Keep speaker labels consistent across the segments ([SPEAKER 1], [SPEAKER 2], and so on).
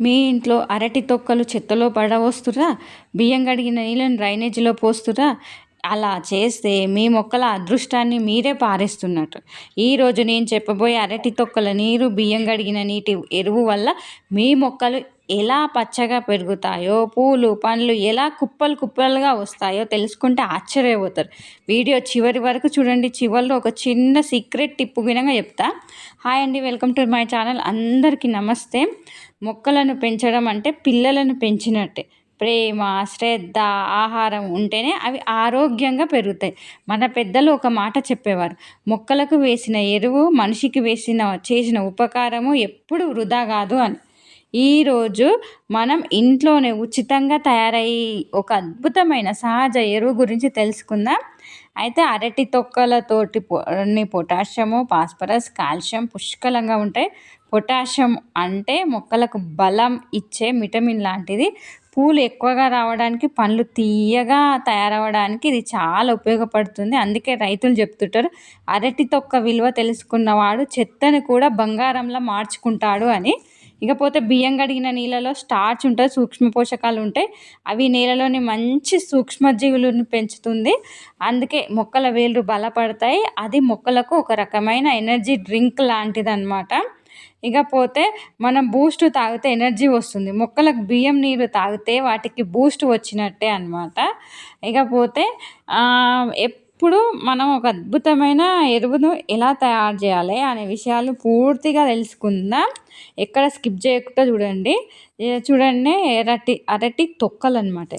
[SPEAKER 1] మీ ఇంట్లో అరటి తొక్కలు చెత్తలో పడవస్తురా? బియ్యం కడిగిన నీళ్ళని డ్రైనేజీలో పోస్తురా? అలా చేస్తే మీ మొక్కల అదృష్టాన్ని మీరే పారేస్తున్నట్టు. ఈరోజు నేను చెప్పబోయే అరటి తొక్కల నీరు, బియ్యం కడిగిన నీటి ఎరువు వల్ల మీ మొక్కలు ఎలా పచ్చగా పెరుగుతాయో, పూలు పండ్లు ఎలా కుప్పలు కుప్పలుగా వస్తాయో తెలుసుకుంటే ఆశ్చర్యపోతారు. వీడియో చివరి వరకు చూడండి. చివరిలో ఒక చిన్న సీక్రెట్ టిప్పు వినంగా చెప్తా. హాయ్ అండి, వెల్కమ్ టు మై ఛానల్. అందరికీ నమస్తే. మొక్కలను పెంచడం అంటే పిల్లలను పెంచినట్టే. ప్రేమ, శ్రద్ధ, ఆహారం ఉంటేనే అవి ఆరోగ్యంగా పెరుగుతాయి. మన పెద్దలు ఒక మాట చెప్పేవారు, మొక్కలకు వేసిన ఎరువు మనిషికి చేసిన ఉపకారము ఎప్పుడు వృధా కాదు అని. ఈరోజు మనం ఇంట్లోనే ఉచితంగా తయారయ్యి ఒక అద్భుతమైన సహజ ఎరువు గురించి తెలుసుకుందాం. అయితే అరటి తొక్కలతోటి పొటాషియము, ఫాస్ఫరస్, కాల్షియం పుష్కలంగా ఉంటాయి. పొటాషియం అంటే మొక్కలకు బలం ఇచ్చే విటమిన్ లాంటిది. పూలు ఎక్కువగా రావడానికి, పండ్లు తీయగా తయారవడానికి ఇది చాలా ఉపయోగపడుతుంది. అందుకే రైతులు చెప్తుంటారు, అరటి తొక్క విలువ తెలుసుకున్నవాడు చెత్తను కూడా బంగారంలా మార్చుకుంటాడు అని. ఇకపోతే బియ్యం కడిగిన నీళ్ళలో స్టార్చ్ ఉంటుంది, సూక్ష్మ పోషకాలు ఉంటాయి. అవి నేలలోని మంచి సూక్ష్మజీవులను పెంచుతుంది. అందుకే మొక్కల వేళ్ళు బలపడతాయి. అది మొక్కలకు ఒక రకమైన ఎనర్జీ డ్రింక్ లాంటిది అన్నమాట. ఇకపోతే మనం బూస్ట్ తాగితే ఎనర్జీ వస్తుంది. మొక్కలకు బియ్యం నీరు తాగితే వాటికి బూస్ట్ వచ్చినట్టే అన్నమాట. ఇకపోతే ఇప్పుడు మనం ఒక అద్భుతమైన ఎరువును ఎలా తయారు చేయాలి అనే విషయాలు పూర్తిగా తెలుసుకుందాం. ఎక్కడ స్కిప్ చేయకుండా చూడండి. చూడండి, అరటి తొక్కలు అనమాట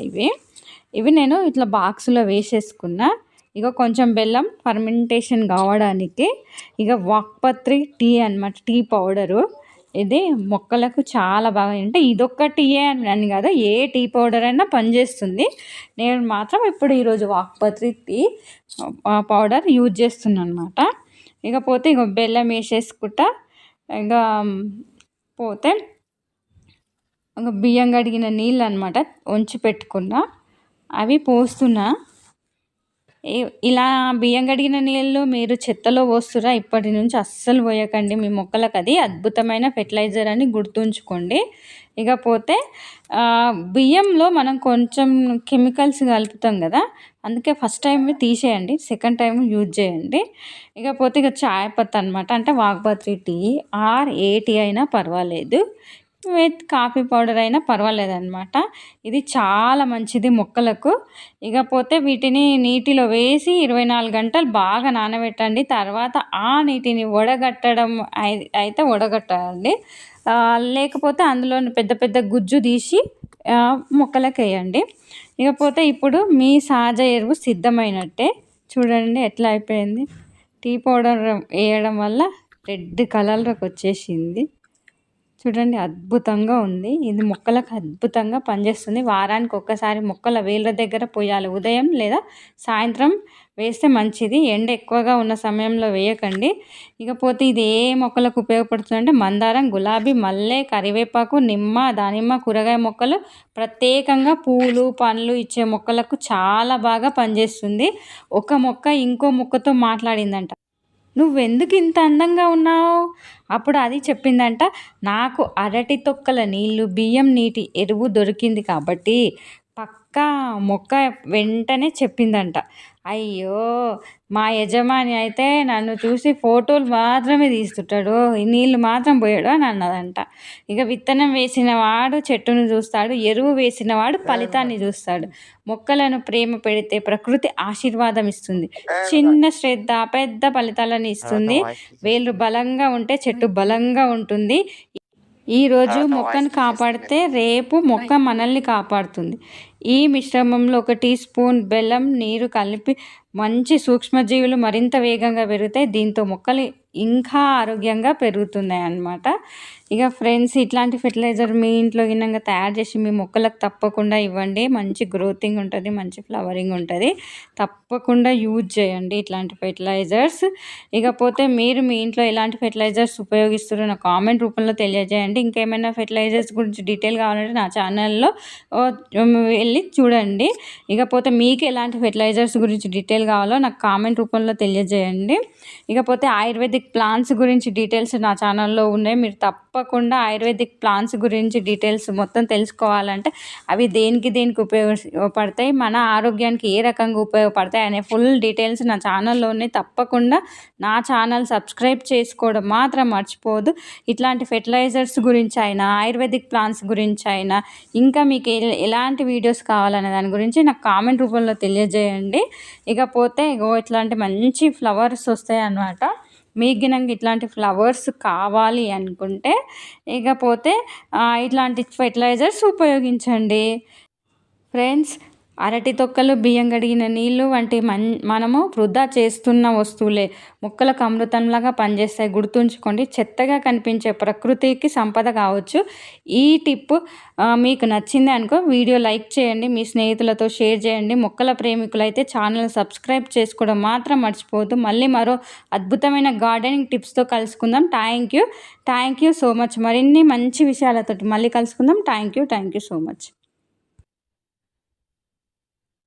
[SPEAKER 1] ఇవి నేను ఇట్లా బాక్స్లో వేసేసుకున్నా. ఇక కొంచెం బెల్లం ఫర్మెంటేషన్ కావడానికి, ఇక వాక్పత్రి టీ అనమాట, టీ పౌడరు. ఇది మొక్కలకు చాలా బాగా, అంటే ఇదొక్క టీయే అని కాదు, ఏ టీ పౌడర్ అయినా పనిచేస్తుంది. నేను మాత్రం ఇప్పుడు ఈరోజు వాక్పత్రి టీ పౌడర్ యూజ్ చేస్తున్నాను అనమాట. ఇకపోతే ఇక బెల్లం వేసేసుకుంటా. ఇక పోతే ఇంకా బియ్యం కడిగిన నీళ్ళు అనమాట వంచి పెట్టుకున్నా, అవి పోస్తున్నా. ఇలా బియ్యం కడిగిన నీళ్ళు మీరు చెత్తలో పోస్తురా? ఇప్పటి నుంచి అస్సలు పోయకండి. మీ మొక్కలకు అది అద్భుతమైన ఫెర్టిలైజర్ అని గుర్తుంచుకోండి. ఇకపోతే బియ్యంలో మనం కొంచెం కెమికల్స్ కలుపుతాం కదా, అందుకే ఫస్ట్ టైం తీసేయండి, సెకండ్ టైం యూజ్ చేయండి. ఇకపోతే ఇక చాయ్ పత్తి అనమాట, అంటే వాగ్బత్రి టీ ఆర్ ఏ టీ అయినా పర్వాలేదు, విత్ కాఫీ పౌడర్ అయినా పర్వాలేదన్నమాట. ఇది చాలా మంచిది మొక్కలకు. ఇకపోతే వీటిని నీటిలో వేసి 24 గంటలు బాగా నానబెట్టండి. తర్వాత ఆ నీటిని వడగట్టడం అయితే వడగట్టండి, లేకపోతే అందులోని పెద్ద పెద్ద గుజ్జు తీసి మొక్కలకు వేయండి. ఇకపోతే ఇప్పుడు మీ సహజ ఎరువు సిద్ధమైనట్టే. చూడండి ఎట్లా అయిపోయింది. టీ పౌడర్ వేయడం వల్ల రెడ్ కలర్లోకి వచ్చేసింది. చూడండి అద్భుతంగా ఉంది. ఇది మొక్కలకు అద్భుతంగా పనిచేస్తుంది. వారానికి ఒక్కసారి మొక్కల వేళ్ళ దగ్గర పోయాలి. ఉదయం లేదా సాయంత్రం వేస్తే మంచిది. ఎండ ఎక్కువగా ఉన్న సమయంలో వేయకండి. ఇకపోతే ఇది ఏ మొక్కలకు ఉపయోగపడుతుందంటే మందారం, గులాబీ, మల్లె, కరివేపాకు, నిమ్మ, దానిమ్మ, కూరగాయ మొక్కలు, ప్రత్యేకంగా పూలు పండ్లు ఇచ్చే మొక్కలకు చాలా బాగా పనిచేస్తుంది. ఒక మొక్క ఇంకో మొక్కతో మాట్లాడిందంట, నువ్వెందుకు ఇంత అందంగా ఉన్నావు? అప్పుడు అది చెప్పిందంట, నాకు అరటి తొక్కల నీళ్ళు, బియ్యం నీటి ఎరువు దొరికింది కాబట్టి. పక్కా మొక్క వెంటనే చెప్పిందంట. అయ్యో, మా యజమాని అయితే నన్ను చూసి ఫోటోలు మాత్రమే తీస్తుంటాడు, నీళ్ళు మాత్రం పోయాడు అని అన్నదంట. ఇక విత్తనం వేసిన వాడు చెట్టును చూస్తాడు, ఎరువు వేసిన వాడు ఫలితాన్ని చూస్తాడు. మొక్కలను ప్రేమ పెడితే ప్రకృతి ఆశీర్వాదం ఇస్తుంది. చిన్న శ్రద్ధ పెద్ద ఫలితాలను ఇస్తుంది. వేళ్ళు బలంగా ఉంటే చెట్టు బలంగా ఉంటుంది. ఈరోజు మొక్కను కాపాడితే రేపు మొక్క మనల్ని కాపాడుతుంది. ఈ మిశ్రమంలో 1 టీ స్పూన్ బెల్లం నీరు కలిపి మంచి సూక్ష్మజీవులు మరింత వేగంగా పెరుగుతాయి. దీంతో మొక్కలు ఇంకా ఆరోగ్యంగా పెరుగుతున్నాయి అన్నమాట. ఇక ఫ్రెండ్స్, ఇట్లాంటి ఫెర్టిలైజర్ మీ ఇంట్లో గినంగా తయారు చేసి మీ మొక్కలకు తప్పకుండా ఇవ్వండి. మంచి గ్రోతింగ్ ఉంటుంది, మంచి ఫ్లవరింగ్ ఉంటుంది. తప్పకుండా యూజ్ చేయండి ఇట్లాంటి ఫెర్టిలైజర్స్. ఇకపోతే మీరు మీ ఇంట్లో ఎలాంటి ఫెర్టిలైజర్స్ ఉపయోగిస్తారో నా కామెంట్ రూపంలో తెలియజేయండి. ఇంకేమైనా ఫెర్టిలైజర్స్ గురించి డీటెయిల్ కావాలంటే నా ఛానల్లో వెళ్ళి చూడండి. ఇకపోతే మీకు ఎలాంటి ఫెర్టిలైజర్స్ గురించి డీటెయిల్ కావాలో నాకు కామెంట్ రూపంలో తెలియజేయండి. ఇకపోతే ఆయుర్వేదిక్ ప్లాంట్స్ గురించి డీటెయిల్స్ నా ఛానల్లో ఉన్నాయి, మీరు తప్పకుండా ఆయుర్వేదిక్ ప్లాంట్స్ గురించి డీటెయిల్స్ మొత్తం తెలుసుకోవాలంటే అవి దేనికి ఉపయోగపడతాయి, మన ఆరోగ్యానికి ఏ రకంగా ఉపయోగపడతాయి అనే ఫుల్ డీటెయిల్స్ నా ఛానల్లోనే. తప్పకుండా నా ఛానల్ సబ్స్క్రైబ్ చేసుకోవడం మాత్రం మర్చిపోదు. ఇట్లాంటి ఫెర్టిలైజర్స్ గురించి అయినా, ఆయుర్వేదిక్ ప్లాంట్స్ గురించి అయినా, ఇంకా మీకు ఎలాంటి వీడియోస్ కావాలనే దాని గురించి నాకు కామెంట్ రూపంలో తెలియజేయండి. ఇకపోతే ఇట్లాంటి మంచి ఫ్లవర్స్ వస్తాయి అన్నమాట. మీకు గినంగా ఇట్లాంటి ఫ్లవర్స్ కావాలి అనుకుంటే ఇకపోతే ఇట్లాంటి ఫెర్టిలైజర్స్ ఉపయోగించండి. ఫ్రెండ్స్, అరటి తొక్కలు, బియ్యం కడిగిన నీళ్ళు వంటి మనము వృధా చేస్తున్న వస్తువులే మొక్కలకు అమృతంలాగా పనిచేస్తాయి. గుర్తుంచుకోండి. చెత్తగా కనిపించే ప్రకృతికి సంపద కావచ్చు. ఈ టిప్ మీకు నచ్చింది అనుకో వీడియో లైక్ చేయండి, మీ స్నేహితులతో షేర్ చేయండి. మొక్కల ప్రేమికులైతే ఛానల్ సబ్స్క్రైబ్ చేసుకోవడం మాత్రం మర్చిపోవద్దు. మళ్ళీ మరో అద్భుతమైన గార్డెనింగ్ టిప్స్తో కలుసుకుందాం. Thank you so much. మరిన్ని మంచి విషయాలతో మళ్ళీ కలుసుకుందాం. Thank you so much.